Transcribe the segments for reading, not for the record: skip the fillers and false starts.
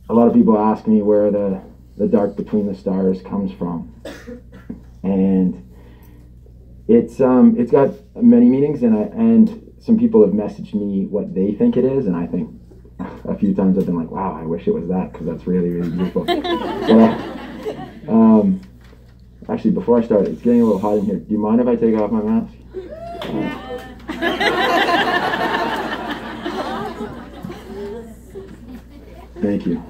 a lot of people ask me where the dark between the stars comes from, and it's got many meanings, and some people have messaged me what they think it is, and I think a few times I've been like, wow, I wish it was that, because that's really, really beautiful. Actually, before I start, it's getting a little hot in here. Do you mind if I take off my mask? Thank you.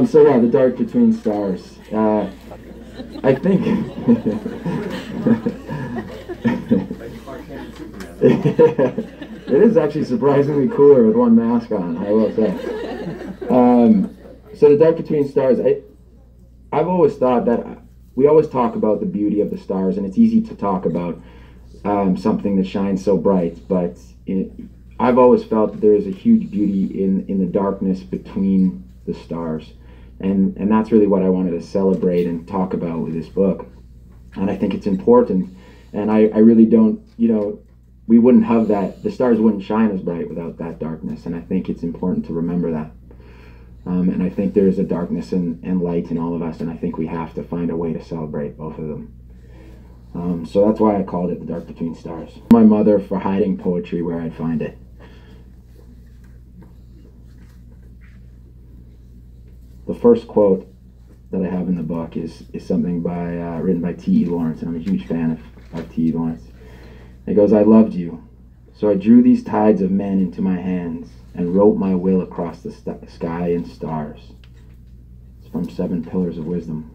So yeah, the dark between stars. I think it is actually surprisingly cooler with one mask on, I will say. So the dark between stars, I've always thought that we always talk about the beauty of the stars, and it's easy to talk about something that shines so bright, but I've always felt that there is a huge beauty in the darkness between the stars, and that's really what I wanted to celebrate and talk about with this book. And I think it's important, and I really don't, we wouldn't have that, the stars wouldn't shine as bright without that darkness, and I think it's important to remember that. And I think there's a darkness and light in all of us, and I think we have to find a way to celebrate both of them. So that's why I called it The Dark Between Stars. My mother for hiding poetry where I'd find it. The first quote that I have in the book is something written by T.E. Lawrence, and I'm a huge fan of T.E. Lawrence. It goes, "I loved you, so I drew these tides of men into my hands and wrote my will across the sky and stars." It's from 7 Pillars of Wisdom.